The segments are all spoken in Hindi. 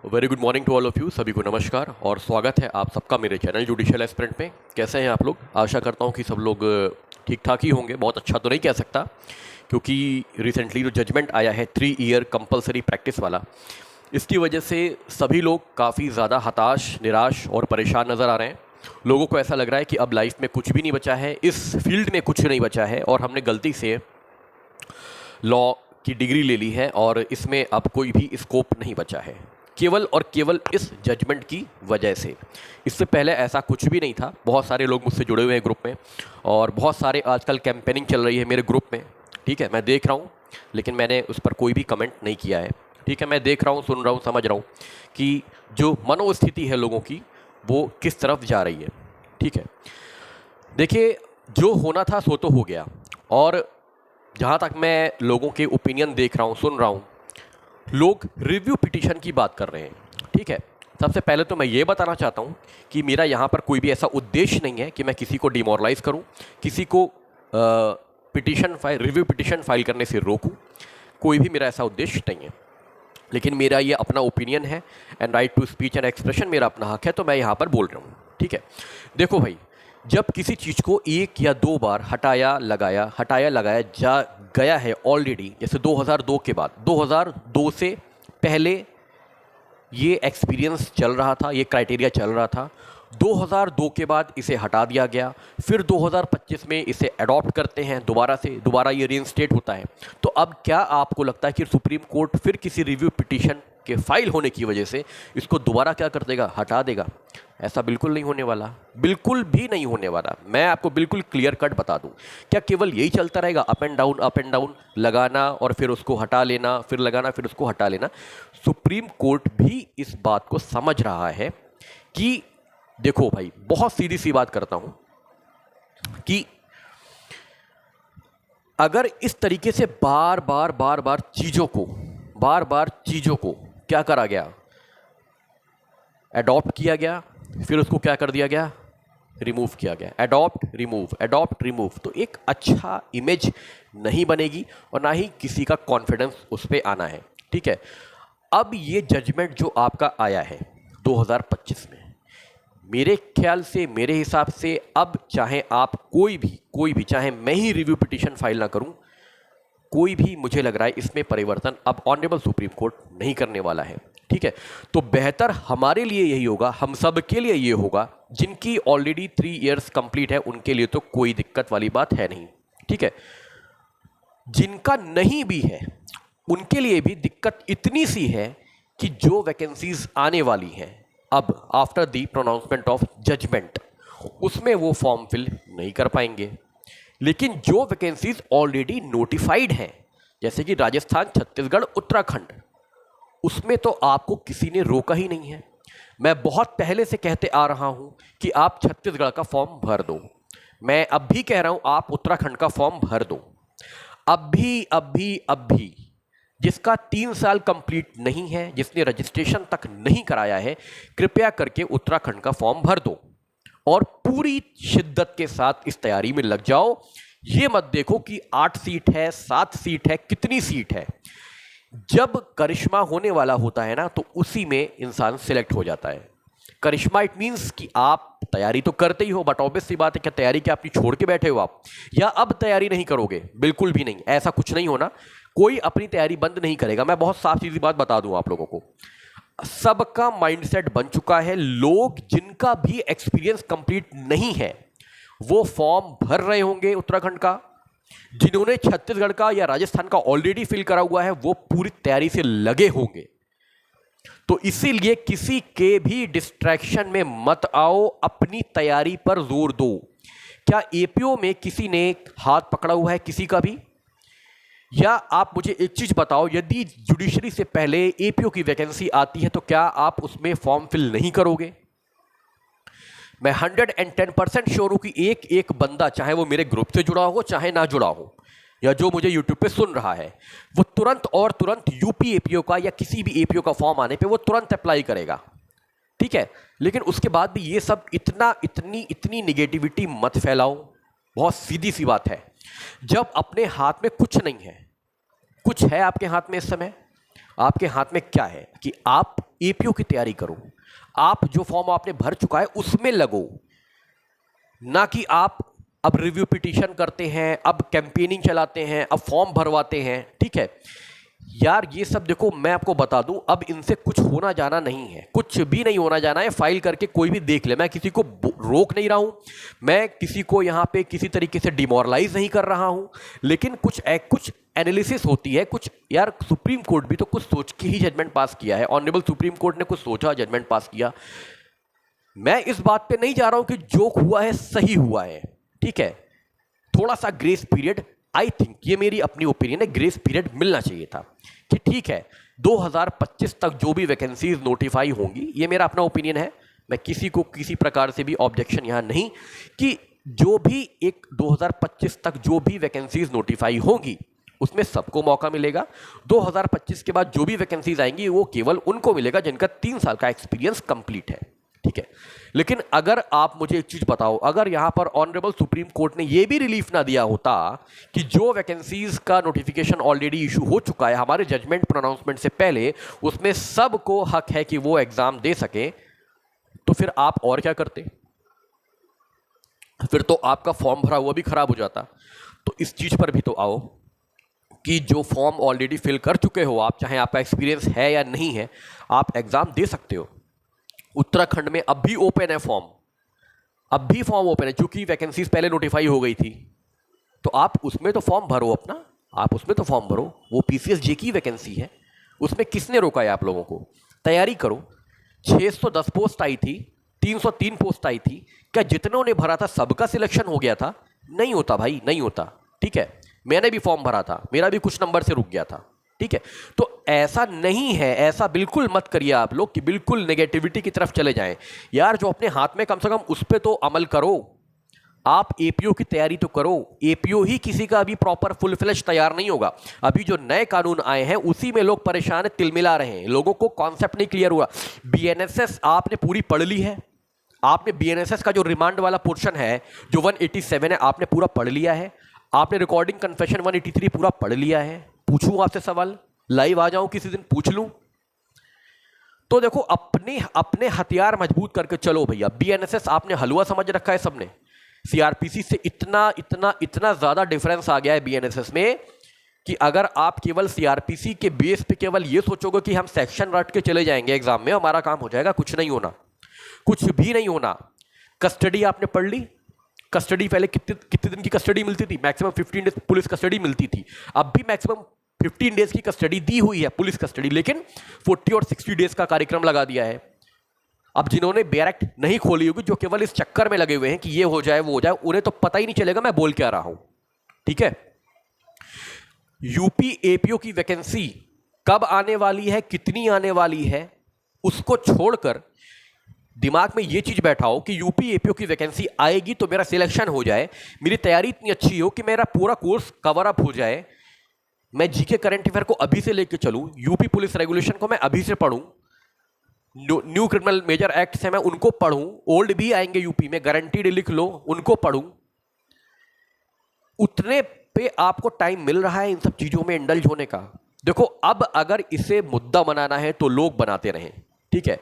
Very good morning to all of you. सभी को नमस्कार और स्वागत है आप सबका मेरे चैनल जुडिशियल एस्पिरेंट में। कैसे हैं आप लोग? आशा करता हूं कि सब लोग ठीक ठाक ही होंगे। बहुत अच्छा तो नहीं कह सकता क्योंकि रिसेंटली जो जजमेंट आया है 3 ईयर कंपलसरी प्रैक्टिस वाला, इसकी वजह से सभी लोग काफ़ी ज़्यादा हताश, निराश और परेशान नज़र आ रहे हैं। लोगों को ऐसा लग रहा है कि अब लाइफ में कुछ भी नहीं बचा है, इस फील्ड में कुछ नहीं बचा है और हमने गलती से लॉ की डिग्री ले ली है और इसमें अब कोई भी स्कोप नहीं बचा है, केवल और केवल इस जजमेंट की वजह से। इससे पहले ऐसा कुछ भी नहीं था। बहुत सारे लोग मुझसे जुड़े हुए हैं ग्रुप में और बहुत सारे आजकल कैंपेनिंग चल रही है मेरे ग्रुप में। ठीक है, मैं देख रहा हूँ, लेकिन मैंने उस पर कोई भी कमेंट नहीं किया है। ठीक है, मैं देख रहा हूँ, सुन रहा हूँ, समझ रहा हूँ कि जो मनोस्थिति है लोगों की वो किस तरफ जा रही है। ठीक है, देखिए, जो होना था सो तो हो गया। और जहाँ तक मैं लोगों के ओपिनियन देख रहा हूँ, सुन रहा हूँ, लोग रिव्यू पिटीशन की बात कर रहे हैं। ठीक है, सबसे पहले तो मैं ये बताना चाहता हूँ कि मेरा यहाँ पर कोई भी ऐसा उद्देश्य नहीं है कि मैं किसी को डिमोरलाइज करूँ, किसी को रिव्यू पिटीशन फाइल करने से रोकूँ। कोई भी मेरा ऐसा उद्देश्य नहीं है, लेकिन मेरा ये अपना ओपिनियन है and right to speech and expression मेरा अपना हक है, तो मैं यहाँ पर बोल रहा हूँ। ठीक है, देखो भाई, जब किसी चीज़ को एक या दो बार हटाया लगाया जा गया है ऑलरेडी, जैसे 2002 के बाद, 2002 से पहले ये एक्सपीरियंस चल रहा था, ये क्राइटेरिया चल रहा था। 2002 के बाद इसे हटा दिया गया, फिर 2025 में इसे अडॉप्ट करते हैं दोबारा ये रीइंस्टेट होता है। तो अब क्या आपको लगता है कि सुप्रीम कोर्ट फिर किसी रिव्यू पिटीशन के फाइल होने की वजह से इसको दोबारा क्या कर देगा? हटा देगा? ऐसा बिल्कुल नहीं होने वाला, बिल्कुल भी नहीं होने वाला। मैं आपको बिल्कुल क्लियर कट बता दूं। क्या केवल यही चलता रहेगा? अप एंड डाउन लगाना और फिर उसको हटा लेना, फिर लगाना, फिर उसको हटा लेना? सुप्रीम कोर्ट भी इस बात को समझ रहा है कि देखो भाई, बहुत सीधी सी बात करता हूं कि अगर इस तरीके से बार बार चीजों को क्या करा गया? अडॉप्ट किया गया, फिर उसको क्या कर दिया गया? रिमूव किया गया। अडॉप्ट रिमूव, तो एक अच्छा इमेज नहीं बनेगी और ना ही किसी का कॉन्फिडेंस उस पर आना है। ठीक है, अब ये जजमेंट जो आपका आया है 2025 में, मेरे ख्याल से, मेरे हिसाब से, अब चाहे आप कोई भी चाहे मैं ही रिव्यू पिटीशन फाइल ना करूं, कोई भी, मुझे लग रहा है इसमें परिवर्तन अब ऑनरेबल सुप्रीम कोर्ट नहीं करने वाला है। ठीक है, तो बेहतर हमारे लिए यही होगा, हम सब के लिए ये होगा, जिनकी ऑलरेडी 3 इयर्स कंप्लीट है उनके लिए तो कोई दिक्कत वाली बात है नहीं। ठीक है, जिनका नहीं भी है उनके लिए भी दिक्कत इतनी सी है कि जो वैकेंसीज आने वाली हैं अब after the pronouncement of judgment, उसमें वो फॉर्म फिल नहीं कर पाएंगे। लेकिन जो वैकेंसीज ऑलरेडी नोटिफाइड हैं, जैसे कि राजस्थान, छत्तीसगढ़, उत्तराखंड, उसमें तो आपको किसी ने रोका ही नहीं है। मैं बहुत पहले से कहते आ रहा हूं कि आप छत्तीसगढ़ का फॉर्म भर दो। मैं अब भी कह रहा हूं आप उत्तराखंड का फॉर्म भर दो। अब भी जिसका 3 साल कंप्लीट नहीं है, जिसने रजिस्ट्रेशन तक नहीं कराया है, कृपया करके उत्तराखंड का फॉर्म भर दो और पूरी शिद्दत के साथ इस तैयारी में लग जाओ। ये मत देखो कि 8 सीट है, 7 सीट है, कितनी सीट है। जब करिश्मा होने वाला होता है ना, तो उसी में इंसान सिलेक्ट हो जाता है। करिश्मा इट मींस कि आप तैयारी तो करते ही हो, बट ऑब्वियस सी बात है, क्या तैयारी क्या अपनी छोड़ के बैठे हो आप, या अब तैयारी नहीं करोगे? बिल्कुल भी नहीं, ऐसा कुछ नहीं होना। कोई अपनी तैयारी बंद नहीं करेगा। मैं बहुत साफ सीधी बात बता दूं आप लोगों को, सबका माइंडसेट बन चुका है। लोग जिनका भी एक्सपीरियंस कंप्लीट नहीं है वो फॉर्म भर रहे होंगे उत्तराखंड का। जिन्होंने छत्तीसगढ़ का या राजस्थान का ऑलरेडी फिल करा हुआ है वो पूरी तैयारी से लगे होंगे। तो इसीलिए किसी के भी डिस्ट्रैक्शन में मत आओ, अपनी तैयारी पर जोर दो। क्या एपीओ में किसी ने हाथ पकड़ा हुआ है किसी का भी? या आप मुझे एक चीज बताओ, यदि जुडिशरी से पहले एपीओ की वैकेंसी आती है तो क्या आप उसमें फॉर्म फिल नहीं करोगे? मैं 110% श्योर हूं कि एक एक बंदा, चाहे वो मेरे ग्रुप से जुड़ा हो चाहे ना जुड़ा हो, या जो मुझे यूट्यूब पे सुन रहा है, वो तुरंत यूपी एपीओ का या किसी भी एपीओ का फॉर्म आने पे वो तुरंत अप्लाई करेगा। ठीक है, लेकिन उसके बाद भी ये सब इतनी निगेटिविटी मत फैलाओ। बहुत सीधी सी बात है, जब अपने हाथ में कुछ नहीं है, कुछ है आपके हाथ में इस समय, आपके हाथ में क्या है कि आप एपीओ की तैयारी करो, आप जो फॉर्म आपने भर चुका है उसमें लगो, ना कि आप अब रिव्यू पिटीशन करते हैं, अब कैंपेनिंग चलाते हैं, अब फॉर्म भरवाते हैं। ठीक है यार, ये सब देखो मैं आपको बता दूं, अब इनसे कुछ होना जाना नहीं है, कुछ भी नहीं होना जाना है। फाइल करके कोई भी देख ले, मैं किसी को रोक नहीं रहा हूं, मैं किसी को यहां पे किसी तरीके से डिमोरलाइज नहीं कर रहा हूं, लेकिन कुछ एनालिसिस होती है, कुछ यार सुप्रीम कोर्ट भी तो कुछ सोच के ही जजमेंट पास किया है, ऑनरेबल सुप्रीम कोर्ट ने कुछ सोचा जजमेंट पास किया। मैं इस बात पे नहीं जा रहा हूं कि जो हुआ है सही हुआ है, ठीक है, थोड़ा सा ग्रेस पीरियड, आई थिंक ये मेरी अपनी ओपिनियन है, ग्रेस पीरियड मिलना चाहिए था कि ठीक है 2025 तक जो भी वैकेंसीज नोटिफाई होंगी, ये मेरा अपना ओपिनियन है, मैं किसी को किसी प्रकार से भी ऑब्जेक्शन यहां नहीं, कि जो भी एक 2025 तक जो भी वैकेंसीज नोटिफाई होंगी उसमें सबको मौका मिलेगा। 2025 के बाद जो भी वैकेंसीज आएंगी वो केवल उनको मिलेगा जिनका 3 साल का एक्सपीरियंस कंप्लीट है, ठीक है। लेकिन अगर आप मुझे एक चीज बताओ, अगर यहां पर ऑनरेबल सुप्रीम कोर्ट ने यह भी रिलीफ ना दिया होता कि जो वैकेंसीज का नोटिफिकेशन ऑलरेडी इशू हो चुका है हमारे जजमेंट प्रोनाउंसमेंट से पहले, उसमें सबको हक है कि वो एग्जाम दे सके, तो फिर आप और क्या करते? फिर तो आपका फॉर्म भरा हुआ भी खराब हो जाता। तो इस चीज पर भी तो आओ कि जो फॉर्म ऑलरेडी फिल कर चुके हो आप, चाहे आपका एक्सपीरियंस है या नहीं है, आप एग्जाम दे सकते हो। उत्तराखंड में अब भी ओपन है फॉर्म, अब भी फॉर्म ओपन है, क्योंकि वैकेंसीज पहले नोटिफाई हो गई थी, तो आप उसमें तो फॉर्म भरो अपना, आप उसमें तो फॉर्म भरो, वो पीसीएसजे की वैकेंसी है, उसमें किसने रोका है आप लोगों को? तैयारी करो। 610 पोस्ट आई थी, 303 पोस्ट आई थी, क्या जितनों ने भरा था सबका सिलेक्शन हो गया था? नहीं होता भाई, नहीं होता, ठीक है। मैंने भी फॉर्म भरा था, मेरा भी कुछ नंबर से रुक गया था, ठीक है। तो ऐसा नहीं है, ऐसा बिल्कुल मत करिए आप लोग कि बिल्कुल नेगेटिविटी की तरफ चले जाएं। यार जो अपने हाथ में कम से कम उस पर तो अमल करो, आप एपीओ की तैयारी तो करो। एपीओ ही किसी का अभी प्रॉपर फुल फ्लेश तैयार नहीं होगा। अभी जो नए कानून आए हैं उसी में लोग परेशान है, तिलमिला रहे हैं, लोगों को कॉन्सेप्ट नहीं क्लियर हुआ। बीएनएसएस आपने पूरी पढ़ ली है, आपने बीएनएसएस का जो रिमांड वाला पोर्शन है जो 187 है आपने पूरा पढ़ लिया है, आपने रिकॉर्डिंग कन्फेशन 183 पूरा पढ़ लिया है। पूछूं आपसे सवाल, लाइव आ जाऊं किसी दिन पूछ लूं? तो देखो अपने अपने हथियार मजबूत करके चलो भैया। बीएनएसएस आपने हलवा समझ रखा है सबने, सीआरपीसी से इतना इतना इतना ज्यादा डिफरेंस आ गया है बीएनएसएस में कि अगर आप केवल सीआरपीसी के बेस पे केवल ये सोचोगे कि हम सेक्शन रट के चले जाएंगे एग्जाम में, हमारा काम हो जाएगा, कुछ नहीं होना, कुछ भी नहीं होना। कस्टडी आपने पढ़ ली, कस्टडी पहले कितने दिन की कस्टडी मिलती थी? मैक्सिमम 15 डेज पुलिस कस्टडी मिलती थी, अब भी मैक्सिमम 15 डेज की कस्टडी दी हुई है पुलिस कस्टडी, लेकिन 40 और 60 डेज का कार्यक्रम लगा दिया है। अब जिन्होंने बैरक नहीं खोली होगी, जो केवल इस चक्कर में लगे हुए हैं कि ये हो जाए वो हो जाए, उन्हें तो पता ही नहीं चलेगा मैं बोल क्या रहा हूं, ठीक है। यूपी एपीओ की वैकेंसी कब आने वाली है, कितनी आने वाली है, उसको छोड़कर दिमाग में ये चीज बैठाओ कि यूपी एपीओ की वैकेंसी आएगी तो मेरा सिलेक्शन हो जाए, मेरी तैयारी इतनी अच्छी हो कि मेरा पूरा कोर्स कवर अप हो जाए, मैं जीके करंट अफेयर को अभी से लेके चलूं, यूपी पुलिस रेगुलेशन को मैं अभी से पढ़ूं, न्यू क्रिमिनल मेजर एक्ट है मैं उनको पढ़ूं, ओल्ड भी आएंगे यूपी में, गारंटीड लिख लो, उनको पढ़ूं। उतने पे आपको टाइम मिल रहा है इन सब चीजों में इंडल्ज होने का। देखो अब अगर इसे मुद्दा बनाना है तो लोग बनाते रहें, ठीक है,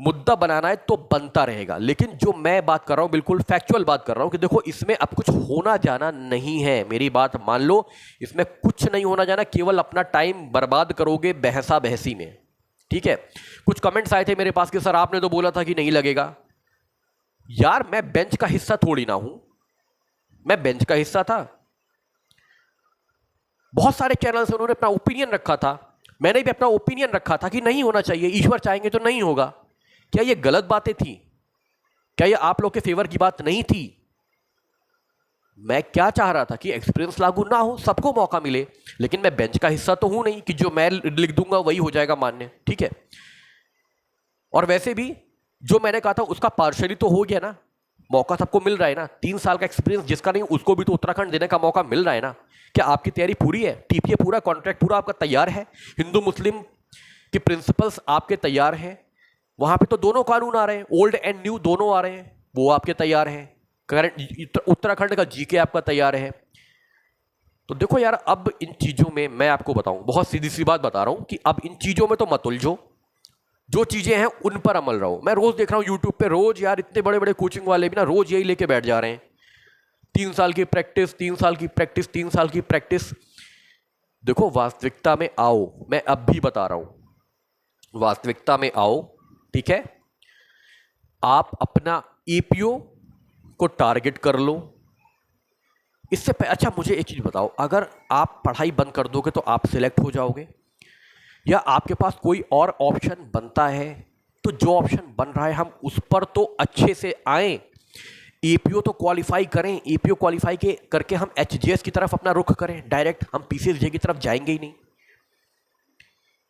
मुद्दा बनाना है तो बनता रहेगा, लेकिन जो मैं बात कर रहा हूं बिल्कुल फैक्चुअल बात कर रहा हूं कि देखो इसमें अब कुछ होना जाना नहीं है, मेरी बात मान लो, इसमें कुछ नहीं होना जाना, केवल अपना टाइम बर्बाद करोगे बहसा बहसी में, ठीक है। कुछ कमेंट्स आए थे मेरे पास कि सर आपने तो बोला था कि नहीं लगेगा। यार मैं बेंच का हिस्सा थोड़ी ना हूं, मैं बेंच का हिस्सा था, बहुत सारे चैनल से उन्होंने अपना ओपिनियन रखा था, मैंने भी अपना ओपिनियन रखा था कि नहीं होना चाहिए, ईश्वर चाहेंगे तो नहीं होगा। क्या ये गलत बातें थी? क्या ये आप लोग के फेवर की बात नहीं थी? मैं क्या चाह रहा था कि एक्सपीरियंस लागू ना हो, सबको मौका मिले, लेकिन मैं बेंच का हिस्सा तो हूं नहीं कि जो मैं लिख दूंगा वही हो जाएगा मान्य, ठीक है। और वैसे भी जो मैंने कहा था उसका पार्शली तो हो गया ना, मौका सबको मिल रहा है ना, 3 साल का एक्सपीरियंस जिसका नहीं उसको भी तो उत्तराखंड देने का मौका मिल रहा है ना। क्या आपकी तैयारी पूरी है? टीपीए पूरा, कॉन्ट्रैक्ट पूरा आपका तैयार है, हिंदू मुस्लिम के प्रिंसिपल्स आपके तैयार हैं, वहां पे तो दोनों कानून आ रहे हैं, ओल्ड एंड न्यू दोनों आ रहे हैं, वो आपके तैयार हैं, करंट उत्तराखंड का जीके आपका तैयार है, तो देखो यार, अब इन चीज़ों में मैं आपको बताऊं, बहुत सीधी सी बात बता रहा हूं कि अब इन चीज़ों में तो मत उलझो, जो चीज़ें हैं उन पर अमल रहो। मैं रोज़ देख रहा हूं यूट्यूब पे, रोज़ यार इतने बड़े बड़े कोचिंग वाले भी ना रोज़ यही लेके बैठ जा रहे हैं, 3 साल की प्रैक्टिस, 3 साल की प्रैक्टिस, 3 साल की प्रैक्टिस। देखो वास्तविकता में आओ, मैं अब भी बता रहा हूं, वास्तविकता में आओ, ठीक है। आप अपना एपीओ को टारगेट कर लो। इससे अच्छा मुझे एक चीज बताओ, अगर आप पढ़ाई बंद कर दोगे तो आप सिलेक्ट हो जाओगे, या आपके पास कोई और ऑप्शन बनता है? तो जो ऑप्शन बन रहा है हम उस पर तो अच्छे से आए, एपीओ तो क्वालिफाई करें, एपीओ क्वालिफाई के करके हम एचजेएस की तरफ अपना रुख करें, डायरेक्ट हम पीसीएसजे की तरफ जाएंगे ही नहीं।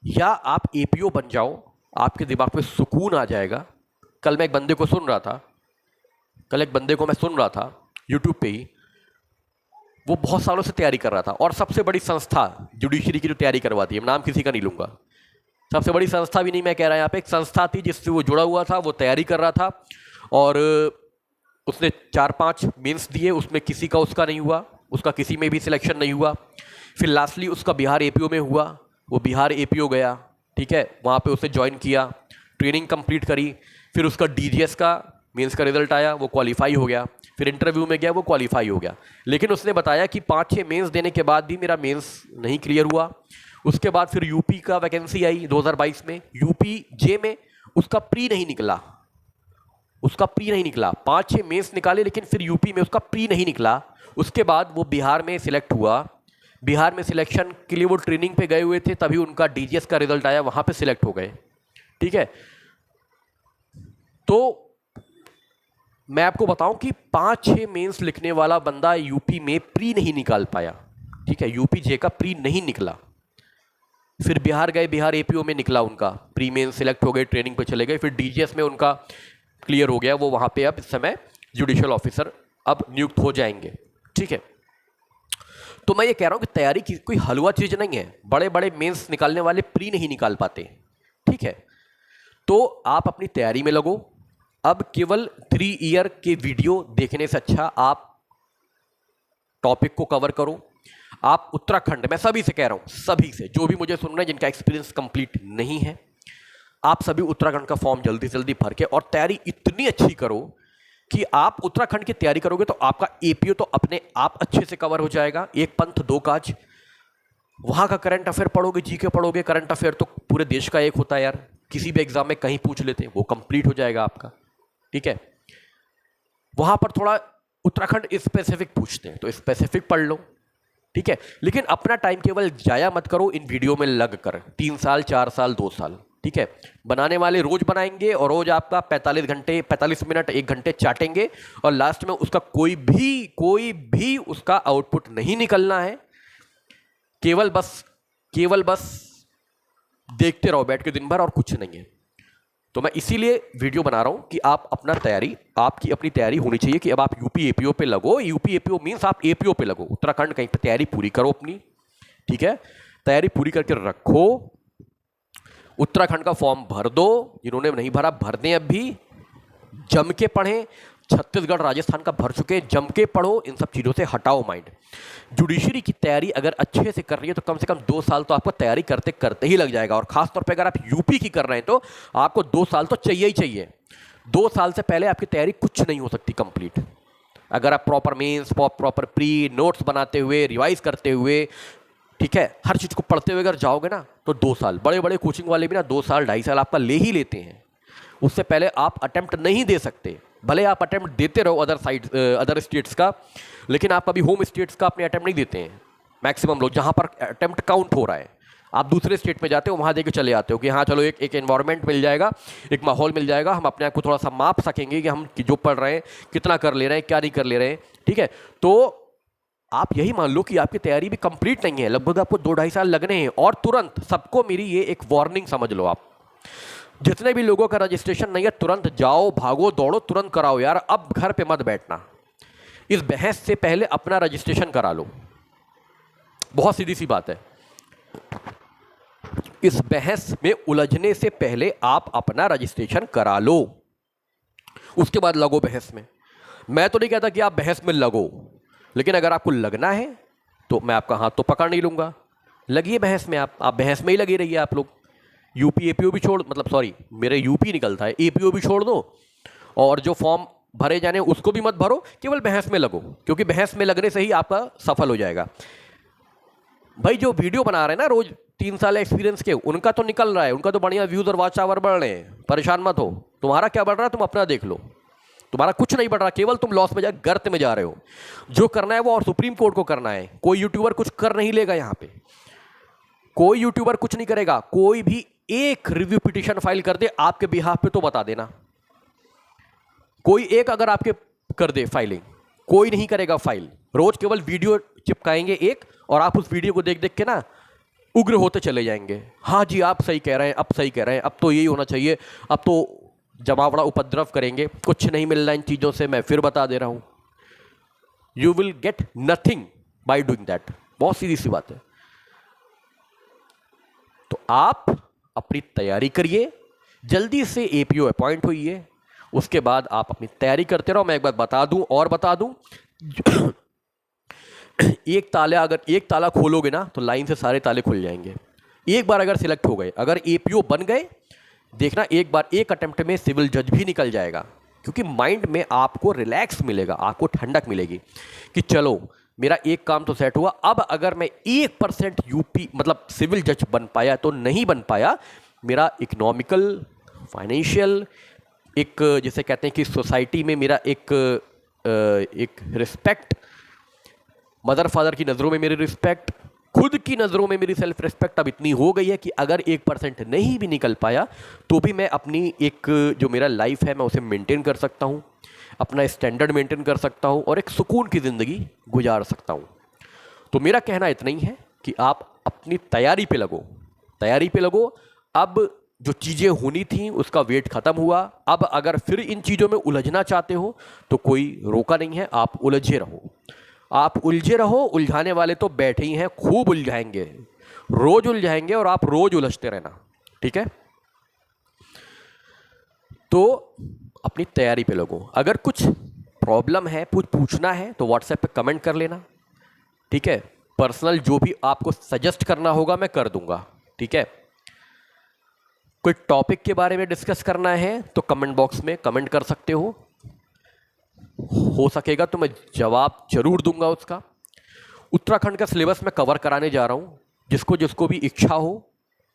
या आप एपीओ बन जाओ, आपके दिमाग में सुकून आ जाएगा। कल मैं एक बंदे को सुन रहा था, कल एक बंदे को मैं सुन रहा था यूट्यूब पे ही, वो बहुत सालों से तैयारी कर रहा था, और सबसे बड़ी संस्था जुडिशरी की जो तैयारी करवाती है, नाम किसी का नहीं लूंगा, सबसे बड़ी संस्था भी नहीं मैं कह रहा, यहाँ पे एक संस्था थी जिससे वो जुड़ा हुआ था, वो तैयारी कर रहा था, और उसने 4-5 मेंस दिए, उसमें किसी का उसका नहीं हुआ, उसका किसी में भी सिलेक्शन नहीं हुआ। फिर लास्टली उसका बिहार एपीओ में हुआ, वो बिहार एपीओ गया, ठीक है, वहाँ पे उसने ज्वाइन किया, ट्रेनिंग कंप्लीट करी, फिर उसका डीजीएस का मेंस का रिजल्ट आया, वो क्वालिफाई हो गया, फिर इंटरव्यू में गया, वो क्वालिफाई हो गया। लेकिन उसने बताया कि 5-6 मेंस देने के बाद भी मेरा मेंस नहीं क्लियर हुआ। उसके बाद फिर यूपी का वैकेंसी आई 2022 में, यूपी जे में उसका प्री नहीं निकला, उसका प्री नहीं निकला, 5-6 मेंस निकाले लेकिन फिर यूपी में उसका प्री नहीं निकला। उसके बाद वो बिहार में सिलेक्ट हुआ, बिहार में सिलेक्शन के लिए वो ट्रेनिंग पे गए हुए थे, तभी उनका डीजीएस का रिजल्ट आया, वहां पे सिलेक्ट हो गए, ठीक है। तो मैं आपको बताऊं कि 5-6 मेंस लिखने वाला बंदा यूपी में प्री नहीं निकाल पाया, ठीक है, यूपी जे का प्री नहीं निकला। फिर बिहार गए, बिहार एपीओ में निकला उनका प्री मेंस, सिलेक्ट हो गए, ट्रेनिंग पे चले गए, फिर डीजीएस में उनका क्लियर हो गया, वो वहां पे अब इस समय जुडिशियल ऑफिसर अब नियुक्त हो जाएंगे, ठीक है। तो मैं ये कह रहा हूं कि तैयारी की कोई हलवा चीज नहीं है, बड़े बड़े मेंस निकालने वाले प्री नहीं निकाल पाते, ठीक है। तो आप अपनी तैयारी में लगो। अब केवल 3 ईयर के वीडियो देखने से अच्छा आप टॉपिक को कवर करो। आप उत्तराखंड, मैं सभी से कह रहा हूं, सभी से जो भी मुझे सुन रहे हैं जिनका एक्सपीरियंस कंप्लीट नहीं है, आप सभी उत्तराखंड का फॉर्म जल्दी से जल्दी भर के और तैयारी इतनी अच्छी करो कि आप उत्तराखंड की तैयारी करोगे तो आपका एपीओ तो अपने आप अच्छे से कवर हो जाएगा। एक पंथ दो काज, वहां का करंट अफेयर पढ़ोगे, जीके पढ़ोगे, करंट अफेयर तो पूरे देश का एक होता है यार, किसी भी एग्जाम में कहीं पूछ लेते हैं, वो कंप्लीट हो जाएगा आपका, ठीक है। वहां पर थोड़ा उत्तराखंड स्पेसिफिक पूछते हैं तो स्पेसिफिक पढ़ लो, ठीक है। लेकिन अपना टाइम केवल जाया मत करो इन वीडियो में लग कर, 3 साल 4 साल 2 साल, ठीक है। बनाने वाले रोज बनाएंगे और रोज आपका 45 घंटे 45 मिनट 1 घंटे चाटेंगे और लास्ट में उसका कोई भी उसका आउटपुट नहीं निकलना है। केवल बस देखते रहो बैठ के दिन भर और कुछ नहीं है। तो मैं इसीलिए वीडियो बना रहा हूं कि आप अपना तैयारी, आपकी अपनी तैयारी होनी चाहिए कि अब आप यूपी एपीओ पे लगो। यूपी एपीओ मींस आप एपीओ पे लगो, उत्तराखंड कहीं पे तैयारी पूरी करो अपनी, ठीक है। तैयारी पूरी करके रखो, उत्तराखंड का फॉर्म भर दो, जिन्होंने नहीं भरा भर दें, अब भी जम के पढ़ें। छत्तीसगढ़ राजस्थान का भर चुके, जम के पढ़ो, इन सब चीज़ों से हटाओ माइंड। जुडिशरी की तैयारी अगर अच्छे से कर रही है तो कम से कम 2 साल तो आपको तैयारी करते करते ही लग जाएगा, और खासतौर पे अगर आप यूपी की कर रहे हैं तो आपको 2 साल तो चाहिए ही चाहिए। 2 साल से पहले आपकी तैयारी कुछ नहीं हो सकती कंप्लीट। अगर आप proper mains, proper pre, notes बनाते हुए, रिवाइज करते हुए, ठीक है, हर चीज़ को पढ़ते हुए अगर जाओगे ना तो 2 साल, बड़े बड़े कोचिंग वाले भी ना 2 साल 2.5 साल आपका ले ही लेते हैं। उससे पहले आप अटेम्प्ट नहीं दे सकते, भले आप अटेम्प्ट देते रहो अदर स्टेट्स का, लेकिन आप कभी होम स्टेट्स का अपने अटेम्प्ट नहीं देते हैं। मैक्सिमम लोग जहां पर अटेम्प्ट काउंट हो रहा है, आप दूसरे स्टेट में जाते हो, वहां देके चले आते हो कि हाँ चलो एक एनवायरनमेंट मिल जाएगा, एक माहौल मिल जाएगा, हम अपने आप को थोड़ा सा माप सकेंगे कि हम जो पढ़ रहे हैं कितना कर ले रहे हैं, क्या नहीं कर ले रहे हैं, ठीक है। तो आप यही मान लो कि आपकी तैयारी भी कंप्लीट नहीं है, लगभग आपको 2-2.5 साल लगने हैं। और तुरंत, सबको मेरी ये एक वार्निंग समझ लो, आप जितने भी लोगों का रजिस्ट्रेशन नहीं है तुरंत जाओ, भागो दौड़ो, तुरंत कराओ यार, अब घर पे मत बैठना। इस बहस से पहले अपना रजिस्ट्रेशन करा लो, बहुत सीधी सी बात है। इस बहस में उलझने से पहले आप अपना रजिस्ट्रेशन करा लो, उसके बाद लगो बहस में। मैं तो नहीं कहता कि आप बहस में लगो, लेकिन अगर आपको लगना है तो मैं आपका हाथ तो पकड़ नहीं लूँगा। लगिए बहस में, आप बहस में ही लगे रहिए आप लोग। यूपी एपीओ भी छोड़, मतलब सॉरी मेरे यूपी निकलता है, एपीओ भी छोड़ दो और जो फॉर्म भरे जाने उसको भी मत भरो, केवल बहस में लगो, क्योंकि बहस में लगने से ही आपका सफल हो जाएगा। भाई जो वीडियो बना रहे हैं ना रोज 3 साल एक्सपीरियंस के, उनका तो निकल रहा है, उनका तो बढ़िया व्यूज और वॉच आवर बढ़ रहे हैं, परेशान मत हो। तुम्हारा क्या बढ़ रहा है तुम अपना देख लो, तुम्हारा कुछ नहीं बढ़ रहा, केवल तुम लॉस में गर्त में जा रहे हो। जो करना है वो और सुप्रीम कोर्ट को करना है। कोई यूट्यूबर कुछ कर नहीं लेगा यहाँ पे, कोई यूट्यूबर कुछ नहीं करेगा। कोई भी एक रिव्यू पिटीशन फाइल कर दे आपके बिहाफ पे तो बता देना, कोई एक अगर आपके कर दे फाइलिंग, कोई नहीं करेगा फाइल। रोज केवल वीडियो चिपकाएंगे एक, और आप उस वीडियो को देख देख के ना उग्र होते चले जाएंगे। हाँ जी आप सही कह रहे हैं, अब सही कह रहे हैं, अब तो यही होना चाहिए, अब तो जमावड़ा उपद्रव करेंगे। कुछ नहीं मिल रहा इन चीज़ों से, मैं फिर बता दे रहा हूँ, you will get nothing by doing that. बहुत सीधी सी बात है। तो आप अपनी तैयारी करिए, जल्दी से एपीओ अपॉइंट होइए, उसके बाद आप अपनी तैयारी करते रहो। मैं एक बात बता दूं और बता दूं एक ताला, अगर एक ताला खोलोगे ना तो लाइन से सारे ताले खुल जाएंगे। एक बार अगर सिलेक्ट हो गए, अगर एपीओ बन गए, देखना एक बार एक अटेम्प्ट में सिविल जज भी निकल जाएगा, क्योंकि माइंड में आपको रिलैक्स मिलेगा, आपको ठंडक मिलेगी कि चलो मेरा एक काम तो सेट हुआ। अब अगर मैं 1% यूपी मतलब सिविल जज बन पाया तो नहीं बन पाया, मेरा इकोनॉमिकल फाइनेंशियल एक जिसे कहते हैं कि सोसाइटी में मेरा एक रिस्पेक्ट, मदर फादर की नज़रों में मेरी रिस्पेक्ट, खुद की नज़रों में मेरी सेल्फ रिस्पेक्ट अब इतनी हो गई है कि अगर 1% नहीं भी निकल पाया तो भी मैं अपनी एक जो मेरा लाइफ है मैं उसे मेंटेन कर सकता हूँ, अपना स्टैंडर्ड मेंटेन कर सकता हूँ और एक सुकून की ज़िंदगी गुजार सकता हूँ। तो मेरा कहना इतना ही है कि आप अपनी तैयारी पे लगो, तैयारी पे लगो। अब जो चीज़ें होनी थी उसका वेट ख़त्म हुआ। अब अगर फिर इन चीज़ों में उलझना चाहते हो तो कोई रोका नहीं है, आप उलझे रहो, आप उलझे रहो। उलझाने वाले तो बैठे ही हैं, खूब उलझाएंगे, रोज उलझाएंगे और आप रोज उलझते रहना, ठीक है। तो अपनी तैयारी पे लगो। अगर कुछ प्रॉब्लम है, कुछ पूछना है तो व्हाट्सएप पे कमेंट कर लेना, ठीक है। पर्सनल जो भी आपको सजेस्ट करना होगा मैं कर दूंगा, ठीक है। कोई टॉपिक के बारे में डिस्कस करना है तो कमेंट बॉक्स में कमेंट कर सकते हो सकेगा तो मैं जवाब जरूर दूंगा उसका। उत्तराखंड का सिलेबस मैं कवर कराने जा रहा हूँ, जिसको जिसको भी इच्छा हो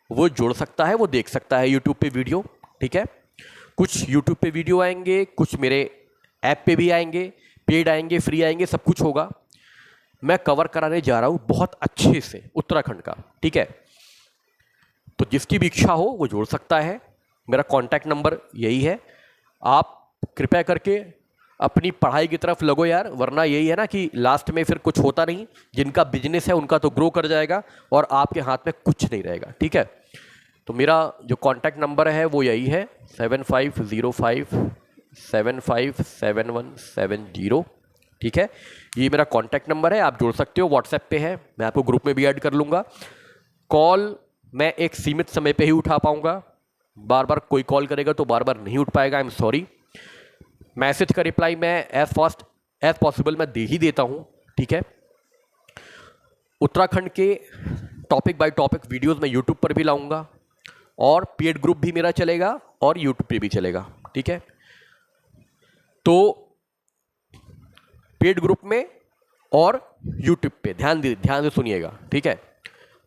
वो जुड़ सकता है, वो देख सकता है यूट्यूब पे वीडियो, ठीक है। कुछ यूट्यूब पे वीडियो आएंगे, कुछ मेरे ऐप पे भी आएंगे, पेड आएंगे, फ्री आएंगे, सब कुछ होगा। मैं कवर कराने जा रहा हूँ बहुत अच्छे से उत्तराखंड का, ठीक है। तो जिसकी भी इच्छा हो वो जुड़ सकता है। मेरा कॉन्टैक्ट नंबर यही है। आप कृपया करके अपनी पढ़ाई की तरफ लगो यार, वरना यही है ना कि लास्ट में फिर कुछ होता नहीं। जिनका बिजनेस है उनका तो ग्रो कर जाएगा और आपके हाथ में कुछ नहीं रहेगा, ठीक है। तो मेरा जो कॉन्टैक्ट नंबर है वो यही है 7505757170, ठीक है। ये मेरा कॉन्टैक्ट नंबर है, आप जुड़ सकते हो, व्हाट्सएप पे है, मैं आपको ग्रुप में भी ऐड कर लूँगा। कॉल मैं एक सीमित समय पे ही उठा पाऊँगा, बार बार कोई कॉल करेगा तो बार बार नहीं उठ पाएगा, आई एम सॉरी। मैसेज का रिप्लाई मैं एज फास्ट एज पॉसिबल मैं दे ही देता हूँ, ठीक है। उत्तराखंड के टॉपिक बाय टॉपिक वीडियोस मैं यूट्यूब पर भी लाऊंगा और पेड ग्रुप भी मेरा चलेगा और यूट्यूब पे भी चलेगा, ठीक है। तो पेड ग्रुप में और यूट्यूब पे ध्यान से सुनिएगा, ठीक है।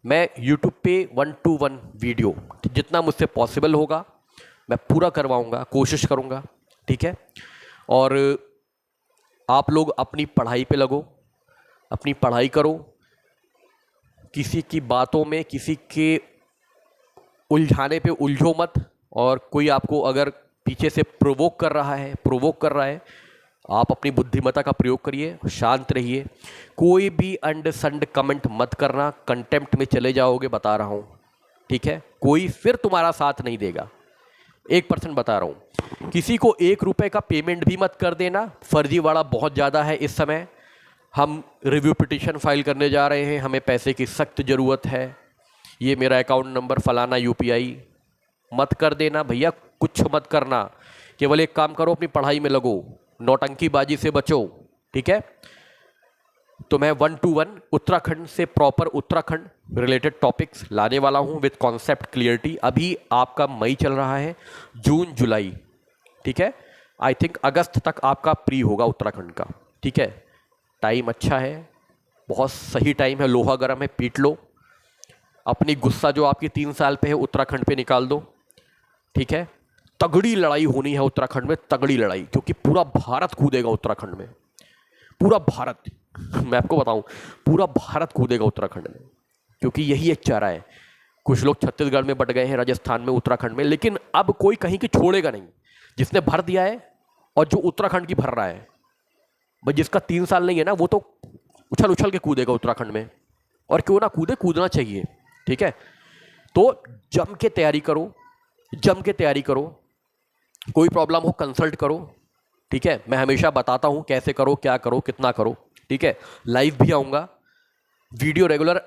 मैं यूट्यूब पे 1-to-1 वीडियो जितना मुझसे पॉसिबल होगा मैं पूरा करवाऊंगा, कोशिश करूंगा, ठीक है। और आप लोग अपनी पढ़ाई पे लगो, अपनी पढ़ाई करो, किसी की बातों में किसी के उलझाने पे उलझो मत। और कोई आपको अगर पीछे से प्रोवोक कर रहा है, आप अपनी बुद्धिमत्ता का प्रयोग करिए, शांत रहिए। कोई भी अंड संड कमेंट मत करना, कंटेम्प्ट में चले जाओगे, बता रहा हूँ, ठीक है। कोई फिर तुम्हारा साथ नहीं देगा, 1% बता रहा हूँ। किसी को 1 रुपये का पेमेंट भी मत कर देना, फर्जीवाड़ा बहुत ज़्यादा है इस समय। हम रिव्यू पिटीशन फाइल करने जा रहे हैं, हमें पैसे की सख्त ज़रूरत है, ये मेरा अकाउंट नंबर फलाना UPI, मत कर देना भैया, कुछ मत करना। केवल एक काम करो, अपनी पढ़ाई में लगो, नौटंकीबाजी से बचो, ठीक है। तो मैं 1 to 1 उत्तराखंड से प्रॉपर उत्तराखंड रिलेटेड टॉपिक्स लाने वाला हूँ विद कॉन्सेप्ट क्लियरिटी। अभी आपका मई चल रहा है, जून जुलाई, ठीक है, आई थिंक अगस्त तक आपका प्री होगा उत्तराखंड का, ठीक है। टाइम अच्छा है, बहुत सही टाइम है, लोहा गर्म है, पीट लो अपनी गुस्सा जो आपकी 3 साल पे है उत्तराखंड पे निकाल दो, ठीक है। तगड़ी लड़ाई होनी है उत्तराखंड में, तगड़ी लड़ाई, क्योंकि पूरा भारत कूदेगा उत्तराखंड में, पूरा भारत मैं आपको बताऊं, पूरा भारत कूदेगा उत्तराखंड में, क्योंकि यही एक चारा है। कुछ लोग छत्तीसगढ़ में बट गए हैं, राजस्थान में, उत्तराखंड में, लेकिन अब कोई कहीं की छोड़ेगा नहीं। जिसने भर दिया है और जो उत्तराखंड की भर रहा है, भाई जिसका 3 साल नहीं है ना, वो तो उछल उछल के कूदेगा उत्तराखंड में, और क्यों ना कूदे, कूदना चाहिए, ठीक है। तो जम के तैयारी करो, जम के तैयारी करो, कोई प्रॉब्लम हो कंसल्ट करो, ठीक है। मैं हमेशा बताता हूं कैसे करो, क्या करो, कितना करो, ठीक है। लाइव भी आऊँगा, वीडियो रेगुलर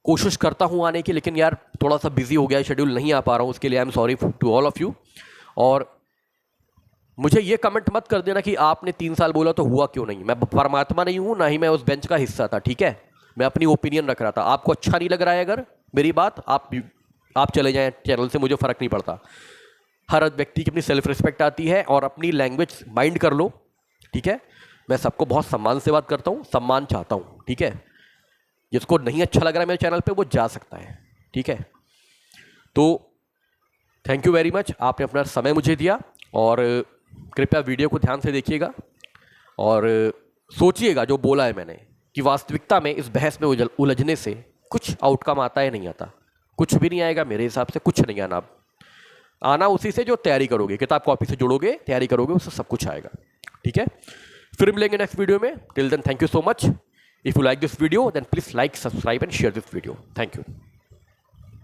कोशिश करता हूं आने की, लेकिन यार थोड़ा सा बिजी हो गया है, शेड्यूल नहीं आ पा रहा हूं, उसके लिए I am sorry to all of you. और मुझे ये कमेंट मत कर देना कि आपने 3 साल बोला तो हुआ क्यों नहीं। मैं परमात्मा नहीं हूं, ना ही मैं उस बेंच का हिस्सा था, ठीक है। मैं अपनी ओपिनियन रख रहा था। आपको अच्छा नहीं लग रहा है अगर मेरी बात, आप चले जाएं चैनल से, मुझे फ़र्क नहीं पड़ता। हर व्यक्ति की अपनी सेल्फ रिस्पेक्ट आती है, और अपनी लैंग्वेज माइंड कर लो, ठीक है। मैं सबको बहुत सम्मान से बात करता हूँ, सम्मान चाहता हूँ, ठीक है। जिसको नहीं अच्छा लग रहा है मेरे चैनल पे, वो जा सकता है, ठीक है। तो थैंक यू वेरी मच, आपने अपना समय मुझे दिया, और कृपया वीडियो को ध्यान से देखिएगा और सोचिएगा जो बोला है मैंने, कि वास्तविकता में इस बहस में उलझने से कुछ आउटकम आता है, नहीं आता, कुछ भी नहीं आएगा मेरे हिसाब से, कुछ नहीं आना उसी से जो तैयारी करोगे, किताब कॉपी से जुड़ोगे, तैयारी करोगे, उससे सब कुछ आएगा, ठीक है। फिर मिलेंगे नेक्स्ट वीडियो में। Till then thank you so much. If you like this video then please like, subscribe and share this video. Thank you.